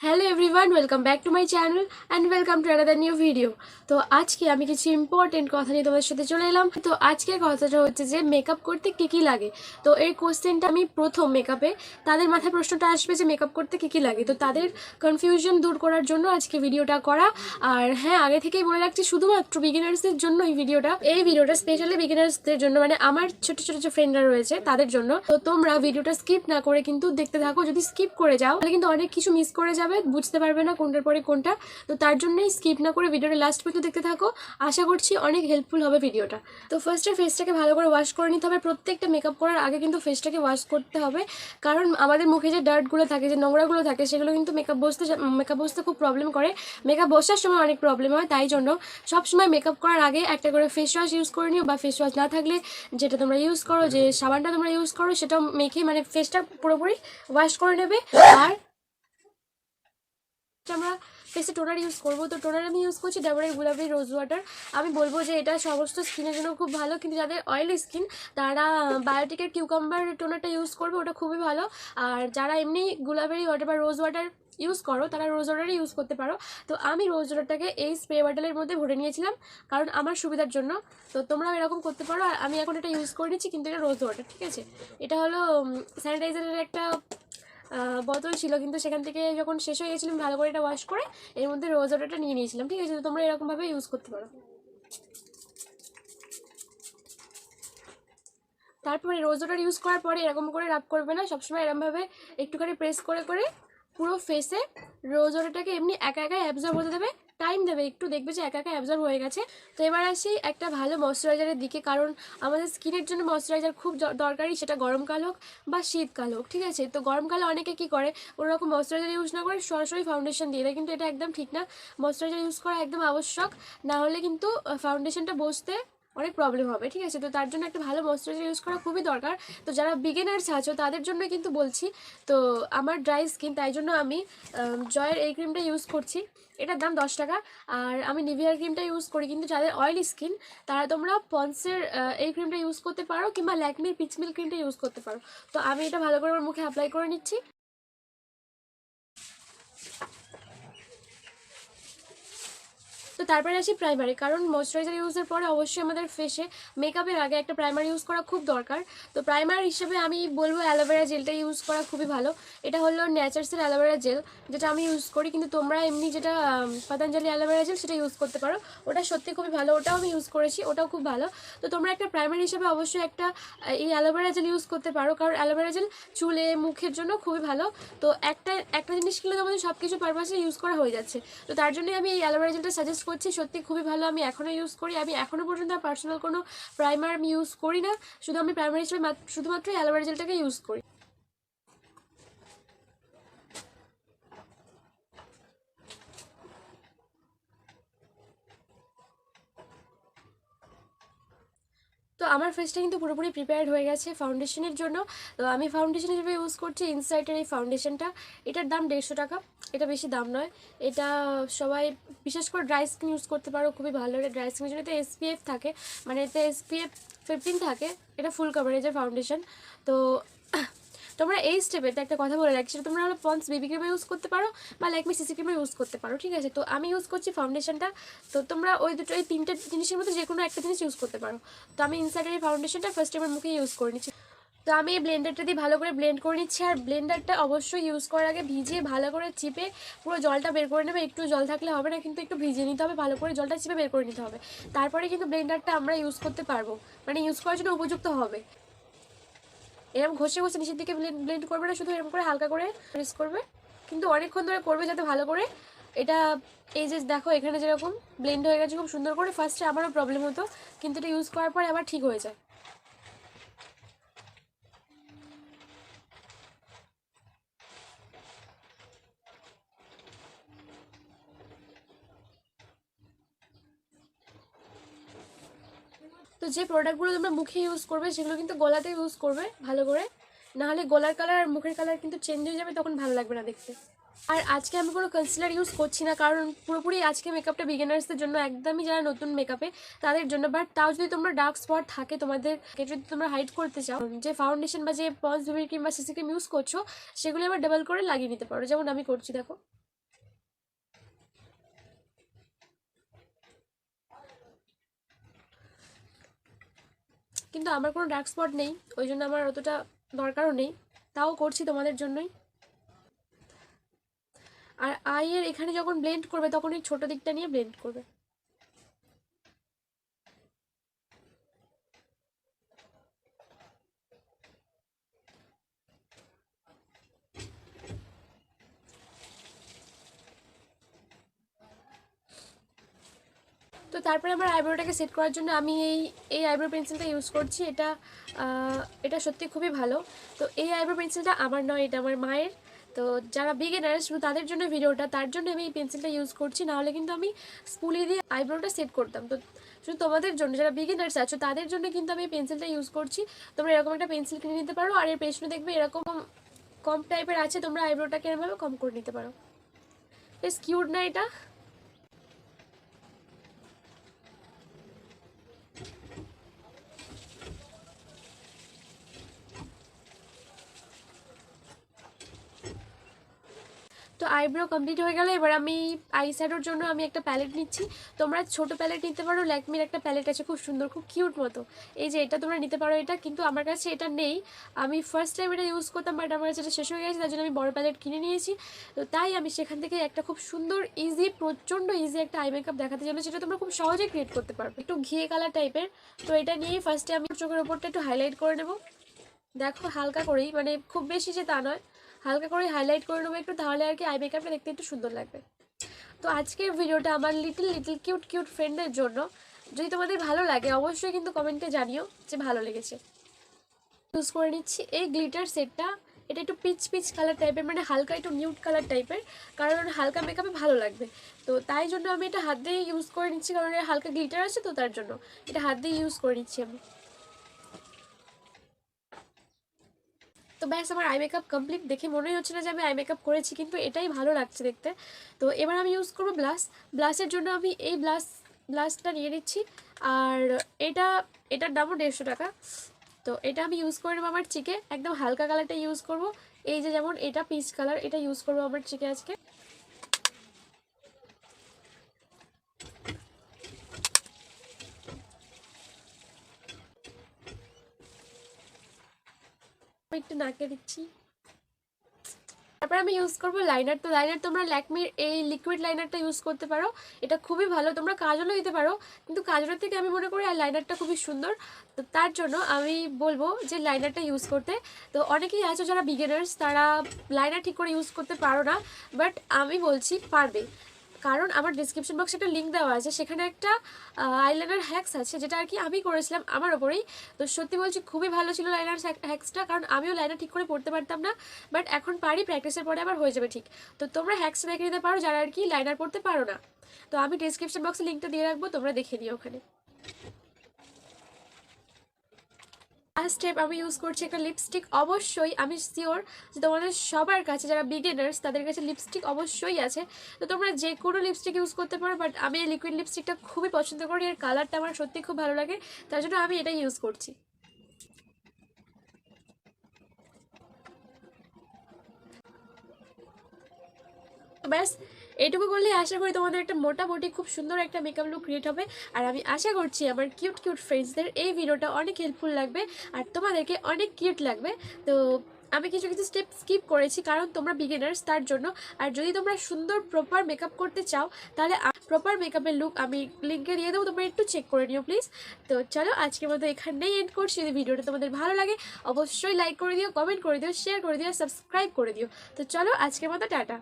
Hello everyone, welcome back to my channel and welcome to another new video. তো আজকে আমি কিছু important কথা নিয়ে তোমাদের সাথে চলে এলাম। তো আজকের কথাটা হচ্ছে যে মেকআপ করতে কী কী লাগে। তো এই কোশ্চেনটা আমি প্রথম মেকআপে তাদের মাথায় প্রশ্নটা আসবে যে মেকআপ করতে কী কী লাগে, তো তাদের কনফিউশন দূর করার জন্য আজকে ভিডিওটা করা। আর হ্যাঁ, আগে থেকেই বলে রাখছি, শুধুমাত্র বিগিনার্সদের জন্য এই ভিডিওটা স্পেশালি বিগিনার্সদের জন্য, মানে আমার ছোট ছোট যে ফ্রেন্ডরা রয়েছে তাদের জন্য। তো তোমরা ভিডিওটা স্কিপ না করে কিন্তু দেখতে থাকো। যদি স্কিপ করে যাও তাহলে কিন্তু অনেক কিছু মিস করে যাবে, বুঝতে পারবে না কোনটার পরে কোনটা। তো তার জন্যই স্কিপ না করে ভিডিওটা লাস্ট পর্যন্ত দেখতে থাকো। আশা করছি অনেক হেল্পফুল হবে ভিডিওটা। তো ফার্স্টে ফেসটাকে ভালো করে ওয়াশ করে নিতে হবে। প্রত্যেকটা মেকআপ করার আগে কিন্তু ফেসটাকে ওয়াশ করতে হবে, কারণ আমাদের মুখে যে ডার্টগুলো থাকে, যে নোংরাগুলো থাকে, সেগুলো কিন্তু মেকআপ বসতে খুব প্রবলেম করে। মেকআপ বসার সময় অনেক প্রবলেম হয়, তাই জন্য সবসময় মেকআপ করার আগে একটা করে ফেস ওয়াশ ইউজ করে নিও, বা ফেস ওয়াশ না থাকলে যেটা তোমরা ইউজ করো, যে সাবানটা তোমরা ইউজ করো, সেটা মেখে মানে ফেসটা পুরোপুরি ওয়াশ করে নেবে। আর আমরা ফেসে টোনার ইউজ করবো। তো টোনার আমি ইউজ করছি ডাবরের গুলাবি রোজ ওয়াটার। আমি বলবো যে এটা সমস্ত স্কিনের জন্য খুব ভালো, কিন্তু যাদের অয়েলি স্কিন তারা বায়োটিকের কিউকাম্বার টোনারটা ইউজ করবে, ওটা খুবই ভালো। আর যারা এমনি গুলাবেরি ওয়াটার বা রোজ ওয়াটার ইউজ করো তারা রোজ ওয়াটারই ইউজ করতে পারো। তো আমি রোজ ওয়াটারটাকে এই স্প্রে বটলের মধ্যে ভরে নিয়েছিলাম, কারণ আমার সুবিধার জন্য। তো তোমরাও এরকম করতে পারো। আর আমি এখন এটা ইউজ করে নিচ্ছি, কিন্তু এটা রোজ ওয়াটার, ঠিক আছে। এটা হলো স্যানিটাইজারের একটা বোতল ছিল, কিন্তু সেখান থেকে যখন শেষ হয়ে গেছিলাম ভালো করে এটা ওয়াশ করে এর মধ্যে রোজ ওয়াটারটা নিয়ে নিয়েছিলাম, ঠিক আছে। তো তোমরা এরকমভাবে ইউজ করতে পারো। তারপরে রোজ ওয়াটার ইউজ করার পরে এরকম করে রাব করবে না, সবসময় এরকমভাবে একটুখানি প্রেস করে করে পুরো ফেসে রোজ ওয়াটারটাকে এমনি একা একা অ্যাবজর্ব হতে দেবে। টাইম দেবে একটু, দেখবে যে একা একা অ্যাবজর্ব হয়ে গেছে। তো এবার আসি একটা ভালো ময়শ্চারাইজারের দিকে, কারণ আমাদের স্কিনের জন্য ময়শ্চারাইজার খুব দরকারি, সেটা গরমকাল হোক বা শীতকাল হোক, ঠিক আছে। তো গরমকালে অনেকে কী করে, ওরকম ময়শ্চারাইজার ইউজ না করে সরাসরি ফাউন্ডেশন দিয়ে দেয়, কিন্তু এটা একদম ঠিক না। ময়শ্চারাইজার ইউজ করা একদম আবশ্যক, না হলে কিন্তু ফাউন্ডেশনটা বসতে অনেক প্রবলেম হবে, ঠিক আছে। তো তার জন্য একটা ভালো ময়শ্চারাইজার ইউজ করা খুবই দরকার। তো যারা বিগিনার্স আছো তাদের জন্য কিন্তু বলছি। তো আমার ড্রাই স্কিন, তাই জন্য আমি জয়ের এই ক্রিমটা ইউজ করছি। এটার দাম 10 টাকা। আর আমি নিভিয়ার ক্রিমটা ইউজ করি, কিন্তু যাদের অয়েলি স্কিন তারা তোমরা পন্সের এই ক্রিমটা ইউজ করতে পারো, কিংবা ল্যাকমির পিচ মিল্ক ক্রিমটা ইউজ করতে পারো। তো আমি এটা ভালো করে আমার মুখে অ্যাপ্লাই করে নিচ্ছি। তো তারপরে আসি প্রাইমারি, কারণ ময়শ্চারাইজার ইউজের পরে অবশ্যই আমাদের ফেসে মেকআপের আগে একটা প্রাইমার ইউজ করা খুব দরকার। তো প্রাইমার হিসেবে আমি বলবো অ্যালোভেরা জেলটা ইউজ করা খুবই ভালো। এটা হলো ন্যাচার্সের অ্যালোভেরা জেল, যেটা আমি ইউজ করি, কিন্তু তোমরা এমনি যেটা পতঞ্জলি অ্যালোভেরা জেল সেটা ইউজ করতে পারো। ওটা সত্যি খুবই ভালো, ওটাও আমি ইউজ করেছি, ওটাও খুব ভালো। তো তোমরা একটা প্রাইমারি হিসেবে অবশ্যই একটা এই অ্যালোভেরা জেল ইউজ করতে পারো, কারণ অ্যালোভেরা জেল চুলে মুখের জন্য খুবই ভালো। তো একটা একটা জিনিস কিনলে তোমাদের সব কিছু পারপাসে ইউজ করা হয়ে যাচ্ছে। তো তার জন্যই আমি এই অ্যালোভেরা জেলটা সাজেস্ট করছি, সত্যি খুবই ভালো। আমি এখনও ইউজ করি, আমি এখনও পর্যন্ত পার্সোনাল কোনো প্রাইমার আমি ইউজ করি না, শুধু আমি প্রাইমার হিসেবে শুধুমাত্র অ্যালোভেরা জেলটাকে ইউজ করি। তো আমার ফেসটা কিন্তু পুরোপুরি প্রিপেয়ার্ড হয়ে গেছে ফাউন্ডেশনের জন্য। তো আমি ফাউন্ডেশন হিসেবে ইউজ করছি ইনসাইটের এই ফাউন্ডেশনটা। এটার দাম 150 টাকা, এটা বেশি দাম নয়। এটা সবাই বিশেষ করে ড্রাই স্কিন ইউজ করতে পারো, খুবই ভালো। এটা ড্রাই স্কিনের জন্য এতে এসপিএফ থাকে, মানে এতে এসপিএফ 15 থাকে। এটা ফুল কাভারেজের ফাউন্ডেশন। তো তোমরা এই স্টেপেতে একটা কথা বলে রাখছি, তোমরা হলো পন্স বেবি ক্রিমও ইউজ করতে পারো, বা ল্যাকমি সিসি ক্রিমও ইউজ করতে পারো, ঠিক আছে। তো আমি ইউজ করছি ফাউন্ডেশনটা। তো তোমরা ওই দুটো, এই তিনটে জিনিসের মধ্যে যে কোনো একটা জিনিস ইউজ করতে পারো। তো আমি ইনসাইডের এই ফাউন্ডেশনটা ফার্স্ট আমার মুখে ইউজ করে নিচ্ছি। তো আমি এই ব্লেন্ডারটা দিয়ে ভালো করে ব্লেন্ড করে নিচ্ছি। আর ব্লেন্ডারটা অবশ্যই ইউজ করার আগে ভিজিয়ে ভালো করে চিপে পুরো জলটা বের করে নেবে। একটু জল থাকলে হবে না, কিন্তু একটু ভিজিয়ে নিতে হবে, ভালো করে জলটা চিপে বের করে নিতে হবে। তারপরে কিন্তু ব্লেন্ডারটা আমরা ইউজ করতে পারবো, মানে ইউজ করার জন্য উপযুক্ত হবে। এরকম ঘষে ঘষে নিচের দিকে ব্লেন্ড করবে না, শুধু এরকম করে হালকা করে প্রেস করবে, কিন্তু অনেকক্ষণ ধরে করবে যাতে ভালো করে এটা, এই যে দেখো এখানে যেরকম ব্লেন্ড হয়ে গেছে খুব সুন্দর করে। ফার্স্টে আমারও প্রবলেম হতো, কিন্তু এটা ইউজ করার পরে আবার ঠিক হয়ে যায়। তো যে প্রোডাক্টগুলো তোমরা মুখে ইউজ করবে সেগুলো কিন্তু গলাতে ইউজ করবে ভালো করে, নাহলে গলার কালার আর মুখের কালার কিন্তু চেঞ্জ হয়ে যাবে, তখন ভালো লাগবে না দেখতে। আর আজকে আমি কোনো কনসিলার ইউজ করছি না, কারণ পুরোপুরি আজকে মেকআপটা বিগিনার্সদের জন্য, একদমই যারা নতুন মেকআপে তাদের জন্য। বাট তাও যদি তোমরা ডার্ক স্পট থাকে তোমাদেরকে, যদি তোমরা হাইড করতে চাও, যে ফাউন্ডেশন বা যে পন্স বেবি ক্রিম বা সিসি ক্রিম ইউজ করছো সেগুলো আবার ডাবল করে লাগিয়ে নিতে পারো, যেমন আমি করছি দেখো। কিন্তু আমার কোনো ডার্ক স্পট নেই, ওই জন্য আমার অতটা দরকারও নেই, তাও করছি তোমাদের জন্যই। আর আইয়ের এখানে যখন ব্লেন্ড করবে তখন এই ছোটো দিকটা নিয়ে ব্লেন্ড করবে। তো তারপরে আমার আইব্রোটাকে সেট করার জন্য আমি এই আইব্রো পেন্সিলটা ইউজ করছি। এটা সত্যি খুবই ভালো। তো এই আইব্রো পেন্সিলটা আমার নয়, এটা আমার মায়ের। তো যারা বিগিনার্স তাদের জন্য ভিডিওটা, তার জন্য আমি এই পেন্সিলটা ইউজ করছি, নাহলে কিন্তু আমি স্পুলি দিয়ে আইব্রোটা সেট করতাম। তো শুধু তোমাদের জন্য, যারা বিগিনার্স আছো তাদের জন্য কিন্তু আমি এই পেন্সিলটা ইউজ করছি। তোমরা এরকম একটা পেন্সিল কিনে নিতে পারো, আর এর পেছনে দেখবে এরকম কম টাইপের আছে, তোমরা আইব্রোটাকে এরভাবে কম করে নিতে পারো। বেশ কিউট না এটা? তো আইব্রো কমপ্লিট হয়ে গেলে এবার আমি আই শ্যাডোর জন্য আমি একটা প্যালেট নিচ্ছি। তোমরা ছোট প্যালেট নিতে পারো, ল্যাকমির একটা প্যালেট আছে খুব সুন্দর, খুব কিউট মতো, এই যে এটা তোমরা নিতে পারো। এটা কিন্তু আমার কাছে এটা নেই, আমি ফার্স্ট টাইম এটা ইউজ করতাম, বাট আমার কাছে এটা শেষ হয়ে গেছে, তার জন্য আমি বড় প্যালেট কিনে নিয়েছি। তো তাই আমি সেখান থেকে একটা খুব সুন্দর ইজি, প্রচণ্ড ইজি একটা আই মেকআপ দেখাতে চাইলে, সেটা তোমরা খুব সহজে ক্রিয়েট করতে পারবে, একটু ঘিয়ে কালার টাইপের। তো এটা নিয়েই ফার্স্টে আমি চোখের ওপরটা একটু হাইলাইট করে নেবো। দেখো হালকা করেই, মানে খুব বেশি যে তা নয়, হালকা করে হাইলাইট করে নেবো একটু, তাহলে আর কি আই মেকআপটা দেখতে একটু সুন্দর লাগবে। তো আজকের ভিডিওটা আমার লিটল লিটল কিউট কিউট ফ্রেন্ডের জন্য। যদি তোমাদের ভালো লাগে অবশ্যই কিন্তু কমেন্টে জানিও যে ভালো লেগেছে। ইউজ করে নিচ্ছি এই গ্লিটার সেটটা। এটা একটু পিচ পিচ কালার টাইপের, মানে হালকা একটু নিউড কালার টাইপের, কারণ হালকা মেকআপে ভালো লাগবে। তো তাই জন্য আমি এটা হাত দিয়ে ইউজ করে নিচ্ছি, কারণ এটা হালকা গ্লিটার আছে, তো তার জন্য এটা হাত দিয়ে ইউজ করে নিচ্ছি আমি। তো ব্যাস আমার আই মেকআপ কমপ্লিট। দেখে মনেই হচ্ছে না যে আমি আই মেকআপ করেছি, কিন্তু এটাই ভালো লাগছে দেখতে। তো এবার আমি ইউজ করবো ব্লাশ। ব্লাশের জন্য আমি এই ব্লাশটা নিয়ে নিচ্ছি, আর এটার দামও 150 টাকা। তো এটা আমি ইউজ করে নেবো আমার চিকে, একদম হালকা কালারটা ইউজ করব। এই যে যেমন এটা পিচ কালার, এটা ইউজ করবো আমার চিকে আজকে। একটু নাকে দিচ্ছি। তারপর আমি ইউজ করবো লাইনার। তো লাইনার তোমরা ল্যাকমির এই লিকুইড লাইনারটা ইউজ করতে পারো, এটা খুবই ভালো। তোমরা কাজলও দিতে পারো, কিন্তু কাজলের থেকে আমি মনে করি আর লাইনারটা খুবই সুন্দর। তো তার জন্য আমি বলবো যে লাইনারটা ইউজ করতে। তো অনেকেই আছো যারা বিগিনার্স, তারা লাইনার ঠিক করে ইউজ করতে পারো না, বাট আমি বলছি পারবে, কারণ আমার ডিসক্রিপশন বক্সে একটা লিঙ্ক দেওয়া আছে, সেখানে একটা আইলাইনার হ্যাক্স আছে, যেটা আর কি আমি করেছিলাম আমার ওপরেই। তো সত্যি বলছি খুবই ভালো ছিল লাইনার হ্যাক্সটা, কারণ আমিও লাইনার ঠিক করে পড়তে পারতাম না, বাট এখন পারি, প্র্যাকটিসের পরে আবার হয়ে যাবে ঠিক। তো তোমরা হ্যাক্সটা দেখে নিতে পারো যারা আর কি লাইনার পড়তে পারো না। তো আমি ডিসক্রিপশন বক্সে লিঙ্কটা দিয়ে রাখবো, তোমরা দেখে নিও ওখানে। ফার্স্ট স্টেপ আমি ইউজ করছি একটা লিপস্টিক। অবশ্যই আমি শিওর যে তোমাদের সবার কাছে, যারা বিগিনার্স তাদের কাছে লিপস্টিক অবশ্যই আছে। তো তোমরা যে কোনো লিপস্টিক ইউজ করতে পারো, বাট আমি এই লিকুইড লিপস্টিকটা খুবই পছন্দ করি, এর কালারটা আমার সত্যি খুব ভালো লাগে, তার জন্য আমি এটাই ইউজ করছি। ব্যাস এইটুকু করলে আশা করি তোমাদের একটা মোটামুটি খুব সুন্দর একটা মেকআপ লুক ক্রিয়েট হবে। আর আমি আশা করছি আমার কিউট কিউট ফ্রেন্ডসদের এই ভিডিওটা অনেক হেল্পফুল লাগবে, আর তোমাদেরকে অনেক কিউট লাগবে। তো আমি কিছু কিছু স্টেপ স্কিপ করেছি, কারণ তোমরা বিগিনার্স, তার জন্য। আর যদি তোমরা সুন্দর প্রপার মেকআপ করতে চাও, তাহলে প্রপার মেকআপের লুক আমি লিঙ্কে দিয়ে দেবো, তোমরা একটু চেক করে নিও প্লিজ। তো চলো আজকের মতো এখানেই এন্ড করছি। যদি ভিডিওটা তোমাদের ভালো লাগে অবশ্যই লাইক করে দিও, কমেন্ট করে দিও, শেয়ার করে দিও, সাবস্ক্রাইব করে দিও। তো চলো আজকের মতো টাটা।